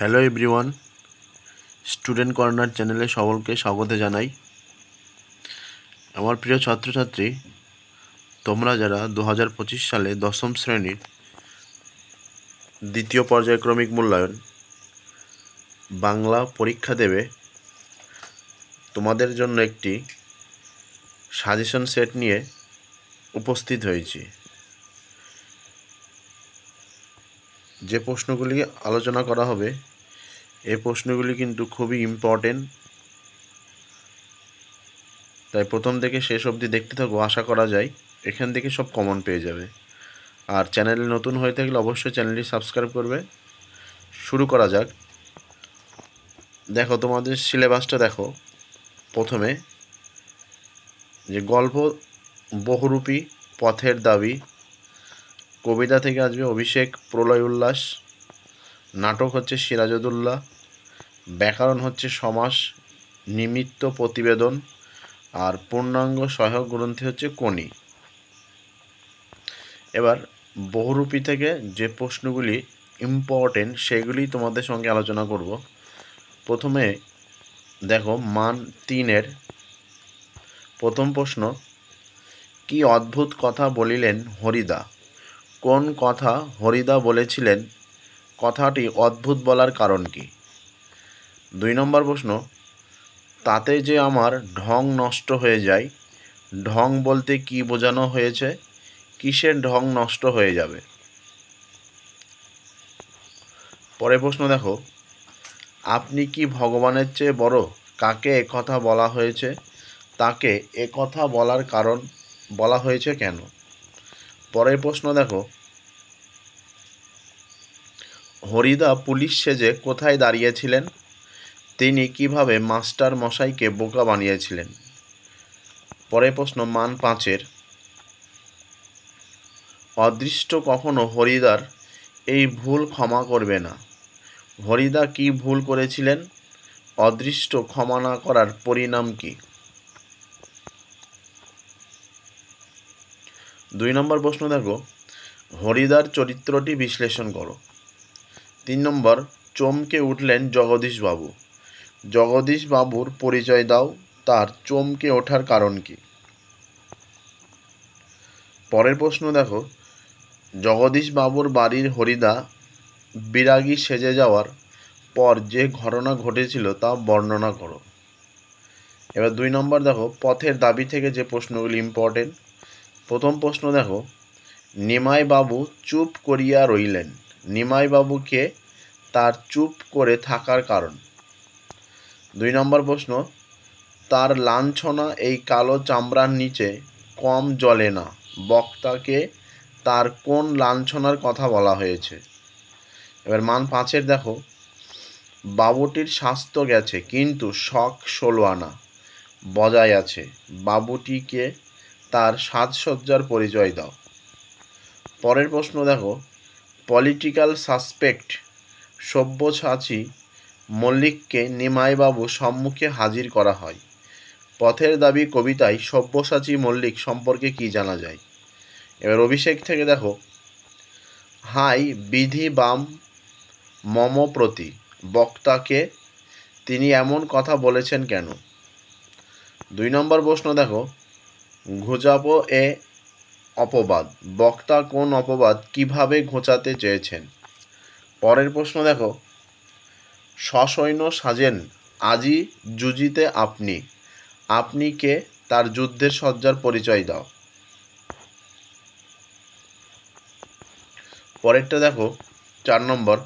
Hello everyone, student corner চ্যানেলে সকলকে স্বাগত জানাই। আমার প্রিয় ছাত্রছাত্রী, তোমরা যারা 2025 সালে দশম শ্রেণীর দ্বিতীয় পর্যায়ক্রমিক মূল্যায়ন বাংলা পরীক্ষা দেবে, তোমাদের জন্য একটি সাজেশন সেট নিয়ে উপস্থিত হয়েছি। যে প্রশ্নগুলি আলোচনা করা হবে এই প্রশ্নগুলি কিন্তু খুবই ইম্পর্টেন্ট, তাই প্রথম থেকে শেষ অবধি দেখতে থাকো। আশা করা যায় এখান থেকে সব কমন পেয়ে যাবে। আর চ্যানেলে নতুন হয়ে থাকলে অবশ্যই চ্যানেলটি সাবস্ক্রাইব করবে। শুরু করা যাক। দেখো, তোমাদের সিলেবাসটা দেখো। প্রথমে যে গল্প বহুরূপী পথের দাবি, কবিতা থেকে আসবে অভিষেক প্রলয় উল্লাস, নাটক হচ্ছে সিরাজউদ্দৌলা, ব্যাকরণ হচ্ছে সমাস নিমিত্ত প্রতিবেদন, আর পূর্ণাঙ্গ সহায়ক গ্রন্থি হচ্ছে কোনি। এবার বহুরূপী থেকে যে প্রশ্নগুলি ইম্পর্টেন্ট সেগুলি তোমাদের সঙ্গে আলোচনা করব। প্রথমে দেখো, মান 3-এর প্রথম প্রশ্ন, কি অদ্ভুত কথা বলিলেন হরিদা? কোন কথা হরিদা বলেছিলেন? কথাটি অদ্ভুত বলার কারণ কি? 2 নম্বর প্রশ্ন, তাতে যে আমার ঢং নষ্ট হয়ে যায়, ঢং বলতে কি বোঝানো হয়েছে? কিসের ঢং নষ্ট হয়ে যাবে? পরের প্রশ্ন দেখো, আপনি কি ভগবানের চেয়ে বড়? কাকে একথা বলা হয়েছে? তাকে একথা বলার কারণ বলা হয়েছে কেন? পরের প্রশ্ন দেখো, হরিদা পুলিশ সেজে কোথায় দাঁড়িয়েছিলেন? তিনি কিভাবে মাস্টার মশাইকে বোকা বানিয়েছিলেন? পরের প্রশ্ন মান 5-এর, অদৃষ্ট কখনো হরিদার এই ভুল ক্ষমা করবে না। হরিদা কি ভুল করেছিলেন? অদৃষ্ট ক্ষমা না করার পরিণাম কি? 2 নম্বর প্রশ্ন দেখো, হরিদার চরিত্রটি বিশ্লেষণ করো। 3 নম্বর, চমকে উঠলেন জগদীশবাবু। জগদীশবাবুর পরিচয় দাও, তার চমকে ওঠার কারণ কি? পরের প্রশ্ন দেখো, জগদীশবাবুর বাড়ির হরিদা বিরাগী সেজে যাওয়ার পর যে ঘটনা ঘটেছিল তা বর্ণনা করো। এবার 2 নম্বর দেখো, পথের দাবি থেকে যে প্রশ্নগুলি ইম্পর্টেন্ট। প্রথম প্রশ্ন দেখো, নিমাইবাবু চুপ করিয়া রইলেন। নিমাইবাবুকে তার চুপ করে থাকার কারণ। 2 নম্বর প্রশ্ন, তার লাঞ্ছনা এই কালো চামড়ার নিচে কম জ্বলে না। বক্তাকে তার কোন লাঞ্ছনার কথা বলা হয়েছে? এবার মান 5-এর দেখো, বাবুটির স্বাস্থ্য গেছে কিন্তু শখ 16 আনা বজায় আছে। বাবুটিকে তার সাজসজ্জার পরিচয় দাও। পরের প্রশ্ন দেখো, পলিটিক্যাল সাসপেক্ট সব্যসাচী মল্লিককে নিমাইবাবু সম্মুখে হাজির করা হয়। পথের দাবি কবিতায় সব্যসাচী মল্লিক সম্পর্কে কি জানা যায়? এবার অভিষেক থেকে দেখো, হাই বিধি বাম মম প্রতি, বক্তাকে তিনি এমন কথা বলেছেন কেন? 2 নম্বর প্রশ্ন দেখো, ঘুচাবো এ অপবাদ, বক্তা কোন অপবাদ কিভাবে ঘোচাতে চেয়েছেন? পরের প্রশ্ন দেখো, সসৈন্য সাজেন আজি যুজিতে আপনি। আপনি কে? তার যুদ্ধের সজ্জার পরিচয় দাও। পরেরটা দেখো, 4 নম্বর,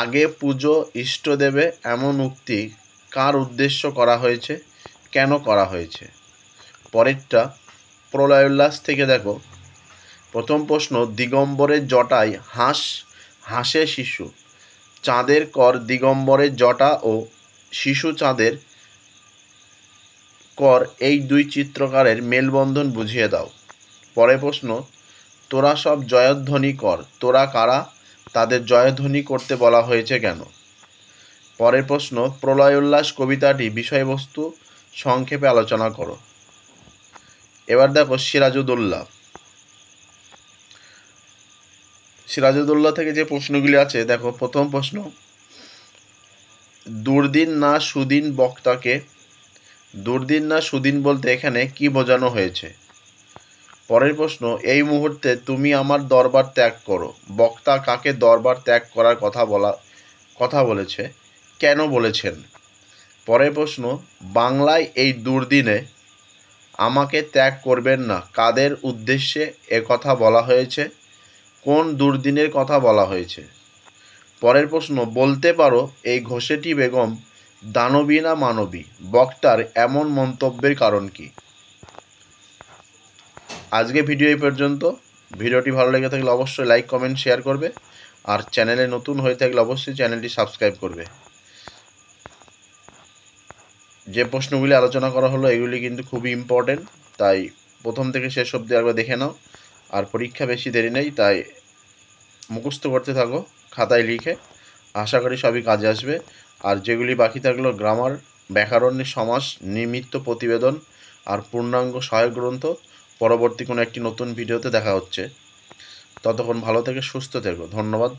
আগে পুজো ইষ্টদেবে এমন উক্তি কার উদ্দেশ্য করা হয়েছে? কেন করা হয়েছে? পরেরটা প্রলয় উল্লাস থেকে দেখো, প্রথম প্রশ্ন, দিগম্বরের জটায় হাসে শিশু। চাঁদের কর দিগম্বরের জটা ও শিশু চাঁদের কর, এই দুই চিত্রকারের মেলবন্ধন বুঝিয়ে দাও। পরের প্রশ্ন, তোরা সব জয়ধ্বনি কর। তোরা কারা? তাদের জয়ধ্বনি করতে বলা হয়েছে কেন? পরের প্রশ্ন, প্রলয় উল্লাস কবিতাটি বিষয়বস্তু সংক্ষেপে আলোচনা করো। এবার দেখো, সিরাজউদ্দৌলা থেকে যে প্রশ্নগুলি আছে দেখো। প্রথম প্রশ্ন, দুর্দিন না সুদিন বক্তাকে, দুর্দিন না সুদিন বলতে এখানে কি বোঝানো হয়েছে? পরের প্রশ্ন, এই মুহূর্তে তুমি আমার দরবার ত্যাগ করো। বক্তা কাকে দরবার ত্যাগ করার কথা বলেছে, কেন বলেছেন? পরের প্রশ্ন, বাংলায় এই দুর্দিনে আমাকে ত্যাগ করবেন না, কাদের উদ্দেশ্যে কথা বলা হয়েছে? কোন দুর্দিনের কথা বলা হয়েছে? পরের প্রশ্ন, বলতে পারো এই ঘোষেটি বেগম দানবী না মানবী? বক্তার এমন মন্তব্যের কারণ কি? আজকে ভিডিও এই পর্যন্ত। ভিডিওটি ভালো লেগে থাকলে অবশ্যই লাইক কমেন্ট শেয়ার করবে, আর চ্যানেলে নতুন হয়ে থাকলে অবশ্যই চ্যানেলটি সাবস্ক্রাইব করবে। যে প্রশ্নগুলি আলোচনা করা হলো এগুলি কিন্তু খুবই ইম্পর্টেন্ট, তাই প্রথম থেকে শেষ অবধি একবার দেখে নাও। আর পরীক্ষা বেশি দেরি নেই, তাই মুখস্থ করতে থাকো খাতায় লিখে। আশা করি সবই কাজে আসবে। আর যেগুলি বাকি থাকলো, গ্রামার, ব্যাকরণ, সমাস, নিমিত্ত প্রতিবেদন আর পূর্ণাঙ্গ সহায়ক গ্রন্থ, পরবর্তী কোনো একটি নতুন ভিডিওতে দেখা হচ্ছে। ততক্ষণ ভালো থেকে সুস্থ থেকো। ধন্যবাদ।